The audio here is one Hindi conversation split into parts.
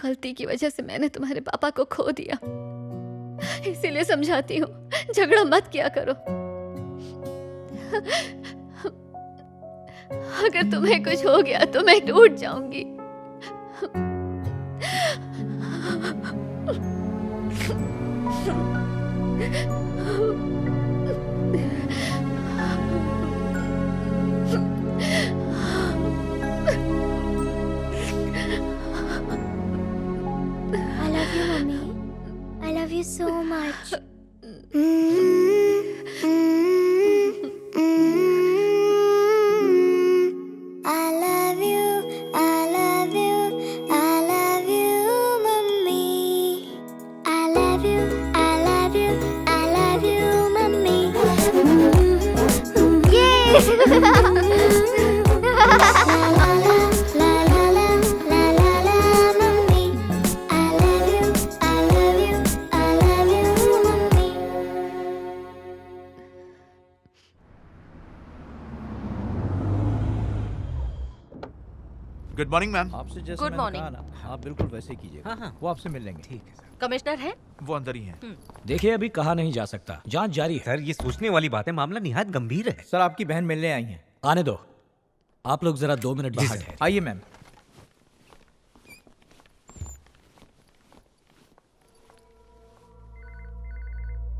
गलती की वजह से मैंने तुम्हारे पापा को खो दिया, इसीलिए समझाती हूँ, झगड़ा मत किया करो। अगर तुम्हें कुछ हो गया तो मैं टूट जाऊंगी। I love you, mommy. I love you so much. I love you, I love you, I love you, mommy. I love you, I love you, I love you, mommy. La la la la la la, mommy. I love you, I love you, I love you, mommy. Good morning ma'am. आपसे जैसे Good मैंने morning. कहा ना, आप बिल्कुल वैसे ही कीजिएगा। हाँ। वो आपसे मिल लेंगे। ठीक है सर। कमिश्नर है? वो अंदर ही हैं। देखिए अभी कहा नहीं जा सकता, जांच जारी है। सर ये सोचने वाली बात है, मामला निहायत गंभीर है। सर आपकी बहन मिलने आई हैं। आने दो, आप लोग जरा 2 मिनट बाहर ठहरिए। आइए मैम।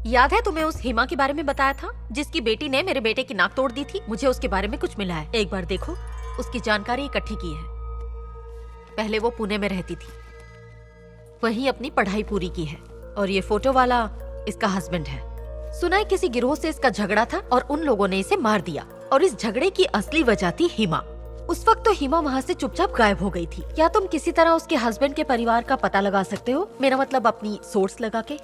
याद है तुम्हें उस हिमा के बारे में बताया था, जिसकी बेटी ने मेरे बेटे की नाक तोड़ दी थी? मुझे उसके बारे में कुछ मिला है, एक बार देखो। उसकी जानकारी इकट्ठी की है। पहले वो पुणे में रहती थी, वहीं अपनी पढ़ाई पूरी की है। और ये फोटो वाला इसका हस्बैंड है। सुना है किसी गिरोह से इसका झगड़ा था और उन लोगों ने इसे मार दिया। और इस झगड़े की असली वजह थी हिमा। उस वक्त तो हिमा वहाँ से चुपचाप गायब हो गई थी। क्या तुम किसी तरह उसके हस्बैंड के परिवार का पता लगा सकते हो? मेरा मतलब अपनी सोर्स लगा के।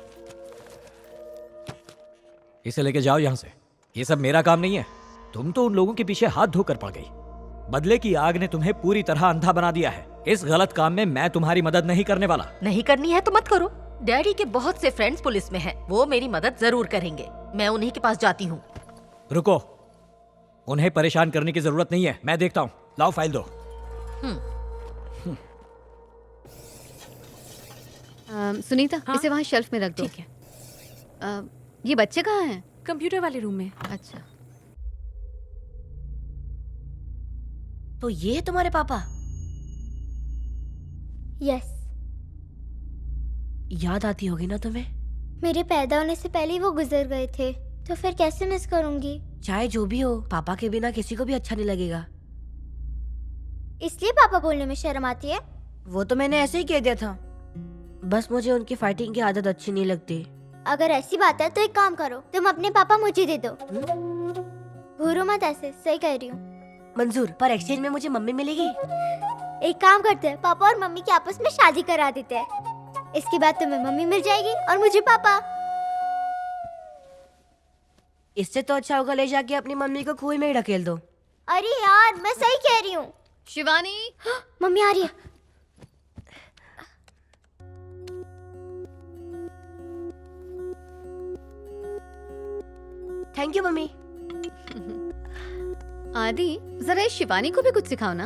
इसे लेके जाओ यहाँ से, ये सब मेरा काम नहीं है। तुम तो उन लोगों के पीछे हाथ धोकर पड़ गई। बदले की आग ने तुम्हें पूरी तरह अंधा बना दिया है। इस गलत काम में मैं तुम्हारी मदद नहीं करने वाला। नहीं करनी है तो मत करो। डैडी के बहुत से फ्रेंड्स पुलिस में हैं, वो मेरी मदद जरूर करेंगे। मैं उन्हीं के पास जाती हूँ। रुको, उन्हें परेशान करने की जरूरत नहीं है, मैं देखता हूँ। लाओ फाइल दो। सुनीता, हाँ? इसे वहाँ शेल्फ में रख दो। ठीक है। ये बच्चे कहाँ हैं? कंप्यूटर वाले रूम में। अच्छा, तो ये है तुम्हारे पापा? यस, याद आती होगी ना तुम्हें? मेरे पैदा होने से पहले ही वो गुजर गए थे, तो फिर कैसे मिस करूंगी? चाहे जो भी हो, पापा के बिना किसी को भी अच्छा नहीं लगेगा। इसलिए पापा बोलने में शर्म आती है। वो तो मैंने ऐसे ही कह दिया था। बस मुझे उनकी फाइटिंग की आदत अच्छी नहीं लगती। अगर ऐसी बात है तो एक काम करो, तुम अपने पापा मुझे दे दो। घूरो मत ऐसे, सही कह रही हूँ। मंजूर, पर एक्सचेंज में मुझे मम्मी मिलेगी। एक काम करते हैं, पापा और मम्मी की आपस में शादी करा देते हैं। इसके बाद तुम्हें मम्मी मिल जाएगी और मुझे पापा। इससे तो अच्छा होगा ले जाके अपनी मम्मी को कुएं में ही ढकेल दो। अरे यार, मैं सही कह रही हूँ। शिवानी। मम्मी आ रही है। Thank you mummy. आदि, जरा इस शिवानी को भी कुछ सिखाओ ना।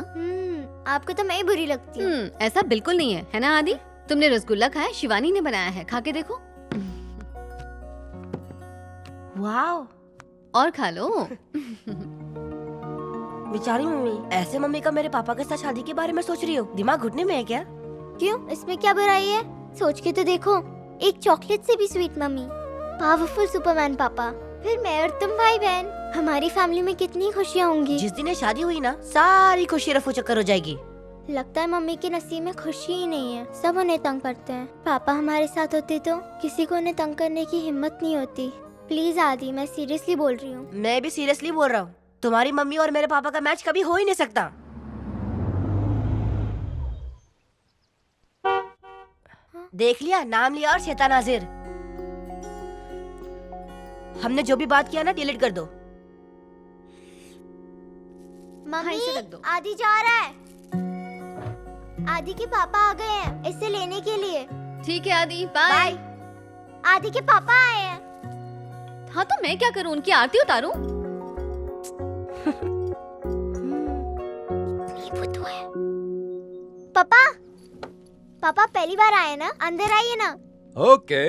आपको तो मैं ही बुरी लगती हूँ। ऐसा बिल्कुल नहीं है ना आदि? तुमने रसगुल्ला खाया, शिवानी ने बनाया है, खा के देखो। वाओ, और खा लो। बेचारी मम्मी, ऐसे मम्मी का मेरे पापा के साथ शादी के बारे में सोच रही हो? दिमाग घुटने में है क्या? क्यों, इसमें क्या बुराई है? सोच के तो देखो, एक चॉकलेट से भी स्वीट मम्मी, पावरफुल सुपरमैन पापा, फिर मैं और तुम भाई बहन। हमारी फैमिली में कितनी खुशियाँ होंगी। जिस दिन ये शादी हुई ना, सारी खुशी रफू चक्कर हो जाएगी। लगता है मम्मी के नसीब में खुशी ही नहीं है, सब उन्हें तंग करते हैं। पापा हमारे साथ होते तो किसी को उन्हें तंग करने की हिम्मत नहीं होती। प्लीज आदि, मैं सीरियसली बोल रही हूँ। मैं भी सीरियसली बोल रहा हूँ। तुम्हारी मम्मी और मेरे पापा का मैच कभी हो ही नहीं सकता। देख लिया, नाम लिया और शैतान हाजिर। हमने जो भी बात किया ना, डिलीट कर दो। मम्मी, इसे रख दो। आदि जा रहा है। आदि के पापा आ गए हैं इसे लेने के लिए। ठीक है आदि, बाय। आदि के पापा आए हैं। हाँ तो मैं क्या करूँ, उनकी आरती उतारूं? पापा, पापा पहली बार आए ना, अंदर आइए ना। ओके।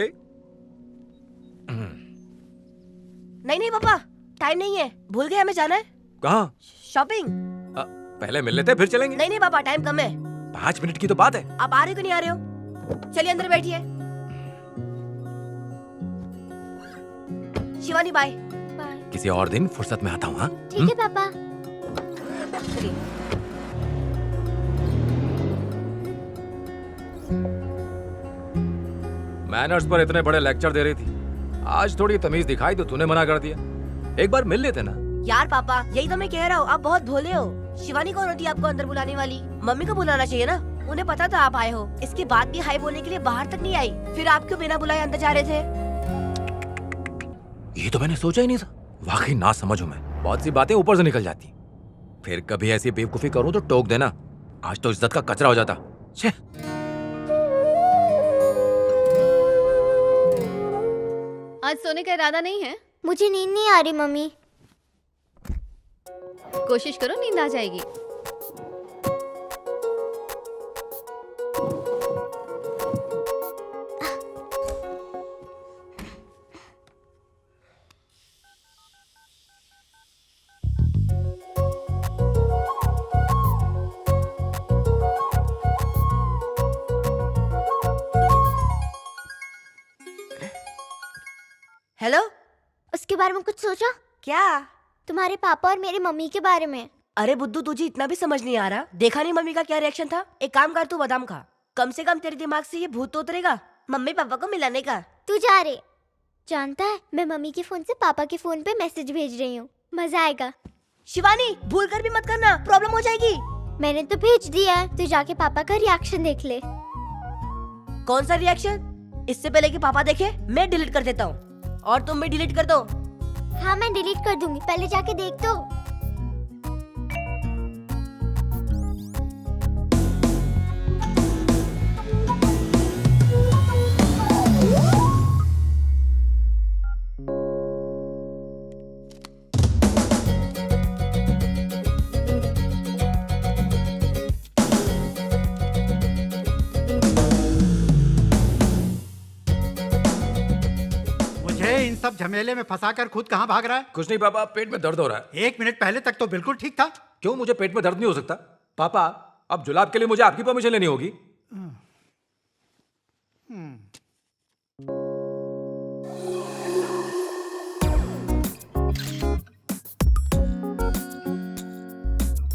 नहीं नहीं पापा, टाइम नहीं है, भूल गए हमें जाना है कहाँ? शॉपिंग। पहले मिल लेते हैं, फिर चलेंगे। नहीं नहीं पापा, टाइम कम है। 5 मिनट की तो बात है। आप आ रहे हो कि नहीं आ रहे हो? चलिए अंदर बैठिए। शिवानी बाय। किसी और दिन फुर्सत में आता हूँ। हाँ ठीक है पापा। चलिए। मैनर्स पर इतने बड़े लेक्चर दे रही थी, आज थोड़ी तमीज दिखाई तो तूने मना कर दिया। एक बार मिल लेते ना। यार पापा, यही तो मैं कह रहा हूँ, आप बहुत भोले हो। शिवानी कौन होती है आपको अंदर बुलाने वाली? मम्मी को बुलाना चाहिए ना, उन्हें पता था आप आए हो। इसके बाद भी हाय बोलने के लिए बाहर तक नहीं आई, फिर आप क्यों बिना बुलाए अंदर जा रहे थे? ये तो मैंने सोचा ही नहीं था। वाकई ना समझ हूं मैं, बहुत सी बातें ऊपर से निकल जाती। फिर कभी ऐसी बेवकूफी करूं तो टोक देना। आज तो इज्जत का कचरा हो जाता। छे। आज सोने का इरादा नहीं है? मुझे नींद नहीं आ रही मम्मी। कोशिश करो, नींद आ जाएगी। हेलो। उसके बारे में कुछ सोचा? क्या? तुम्हारे पापा और मेरी मम्मी के बारे में। अरे बुद्धू, तुझे इतना भी समझ नहीं आ रहा? देखा नहीं मम्मी का क्या रिएक्शन था? एक काम कर, तू बादाम खा, कम से कम तेरे दिमाग से ये भूत तो उतरेगा मम्मी पापा को मिलाने का। तू जा रे। जानता है, मैं मम्मी के फोन से पापा के फोन पे मैसेज भेज रही हूँ, मजा आएगा। शिवानी, भूल कर भी मत करना, प्रॉब्लम हो जाएगी। मैंने तो भेज दिया है, तू जाके पापा का रिएक्शन देख ले। कौन सा रिएक्शन? इससे पहले कि पापा देखे, मैं डिलीट कर देता हूँ, और तुम भी डिलीट कर दो। हाँ मैं डिलीट कर दूंगी, पहले जाके देख तो। इन सब झमेले में फंसाकर खुद कहाँ भाग रहा है? कुछ नहीं पापा, पेट में दर्द हो रहा है। 1 मिनट पहले तक तो बिल्कुल ठीक था। क्यों, मुझे पेट में दर्द नहीं हो सकता? पापा, अब जुलाब के लिए मुझे आपकी परमिशन लेनी होगी।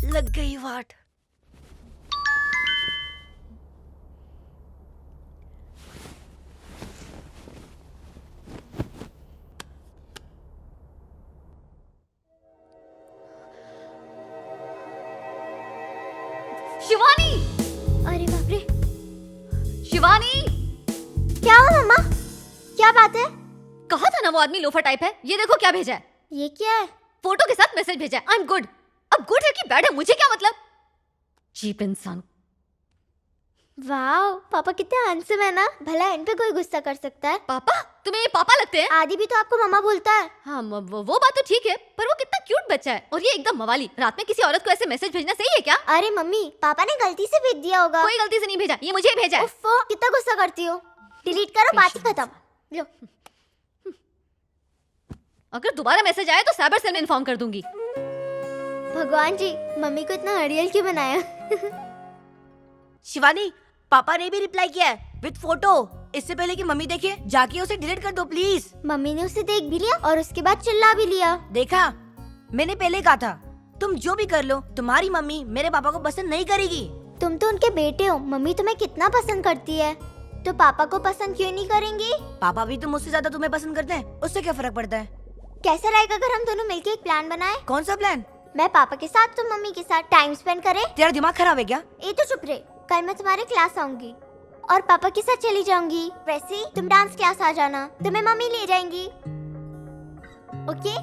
लग गई वाट। शिवानी! अरे बाप रे, शिवानी! क्या हुआ मम्मा? क्या बात है? कहा था ना वो आदमी लोफर टाइप है। ये देखो क्या भेजा है। ये क्या है? फोटो के साथ मैसेज भेजा है, आई एम गुड। अब गुड है कि बैड है मुझे क्या मतलब? चीप इंसान। वाओ, पापा कितने हैंडसम है ना। भला इन पे कोई गुस्सा कर सकता है? पापा? तुम्हें ये पापा लगते हैं? आदि भी तो आपको मम्मा बोलता है। हाँ वो बात तो ठीक है, पर वो कितना क्यूट बच्चा है। और ये एकदम मवाली। रात में किसी औरत को ऐसे मैसेज भेजना सही है क्या? अरे मम्मी, पापा ने गलती से भेज दिया होगा। कोई गलती से नहीं भेजा, ये मुझे ही भेजा है। उफ़्फ़ो, कितना गुस्सा करती हो। डिलीट करो, बात खत्म। लो। अगर दोबारा मैसेज आया तो साइबर सेल में इन्फॉर्म कर दूंगी। भगवान जी, मम्मी को इतना हड़ियल क्यों बनाया? शिवानी, पापा ने भी रिप्लाई किया है विद फोटो। इससे पहले कि मम्मी देखे, जाके उसे डिलीट कर दो प्लीज। मम्मी ने उसे देख भी लिया और उसके बाद चिल्ला भी लिया। देखा, मैंने पहले कहा था, तुम जो भी कर लो, तुम्हारी मम्मी मेरे पापा को पसंद नहीं करेगी। तुम तो उनके बेटे हो, मम्मी तुम्हें कितना पसंद करती है, तो पापा को पसंद क्यों नहीं करेंगी? पापा भी तो मुझसे ज्यादा तुम्हें पसंद करते हैं, उससे क्या फर्क पड़ता है? कैसा रहेगा अगर हम दोनों मिलके एक प्लान बनाए? कौन सा प्लान? मैं पापा के साथ, तुम मम्मी के साथ टाइम स्पेंड करें। तेरा दिमाग खराब है क्या? ये तो चुप रहे। कल मैं तुम्हारे क्लास आऊंगी और पापा के साथ चली जाऊंगी। वैसे ही तुम डांस क्लास आ जाना, तुम्हें मम्मी ले जाएंगी। Okay?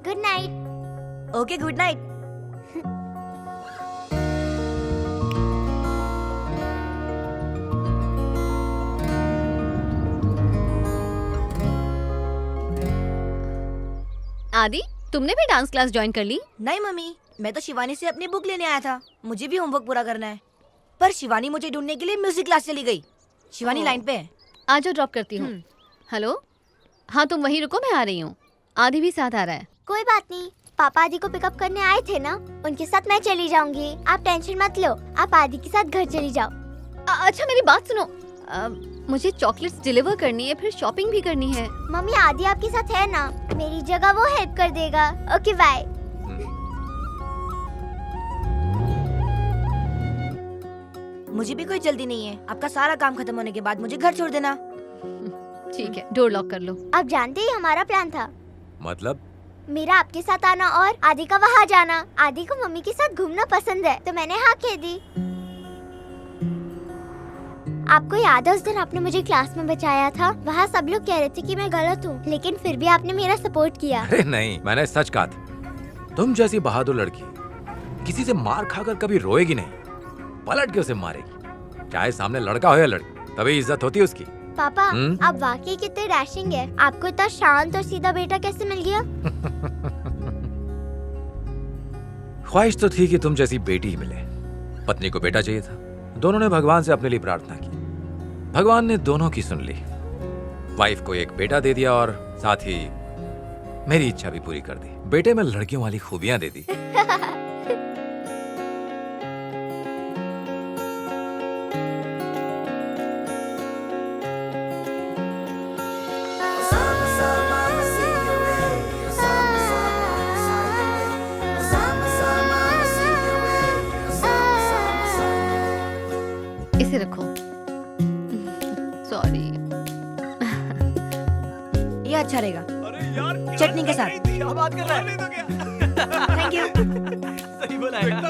Good night. Okay, good night. आदि, तुमने भी डांस क्लास ज्वाइन कर ली? नहीं मम्मी, मैं तो शिवानी से अपनी बुक लेने आया था, मुझे भी होमवर्क पूरा करना है। पर शिवानी मुझे ढूंढने के लिए म्यूजिक क्लास चली गई। शिवानी लाइन पे है। आ जाओ, ड्रॉप करती हूँ। हेलो, हाँ तुम वहीं रुको, मैं आ रही हूँ। आदि भी साथ आ रहा है। कोई बात नहीं, पापा आदि को पिकअप करने आए थे ना, उनके साथ मैं चली जाऊंगी। आप टेंशन मत लो, आप आदि के साथ घर चली जाओ। अच्छा मेरी बात सुनो, मुझे चॉकलेट्स डिलीवर करनी है, फिर शॉपिंग भी करनी है। मम्मी आदि आपके साथ है ना, मेरी जगह वो हेल्प कर देगा। Okay bye. मुझे भी कोई जल्दी नहीं है। आपका सारा काम खत्म होने के बाद मुझे घर छोड़ देना। ठीक है, डोर लॉक कर लो। आप जानते ही हमारा प्लान था। मतलब मेरा आपके साथ आना और आदि का वहाँ जाना। आदि को मम्मी के साथ घूमना पसंद है, तो मैंने हाँ कह दी। आपको याद है उस दिन आपने मुझे क्लास में बचाया था? वहाँ सब लोग कह रहे थे कि मैं गलत हूँ, लेकिन फिर भी आपने मेरा सपोर्ट किया। अरे नहीं, मैंने सच कहा था। तुम जैसी बहादुर लड़की किसी से मार खाकर कभी रोएगी नहीं, पलट के उसे मारेगी, चाहे सामने लड़का हो या लड़की, तभी इज्जत होती है उसकी। पापा आप वाकई कितने डैशिंग है। आपको इतना शांत और सीधा बेटा कैसे मिल गया? ख्वाहिश तो थी कि तुम जैसी बेटी ही मिले। पत्नी को बेटा चाहिए था। दोनों ने भगवान से अपने लिए प्रार्थना की, भगवान ने दोनों की सुन ली। वाइफ को एक बेटा दे दिया और साथ ही मेरी इच्छा भी पूरी कर दी। बेटे में लड़कियों वाली खूबियां दे दी। इसे रखो। सॉरी। ये अच्छा रहेगा चटनी के साथ। क्या बात कर रहा है? Thank you. सही बोला है यार।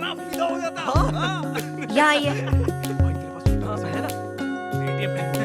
यहाँ आइए। भाई तेरे पास है ना? ATM में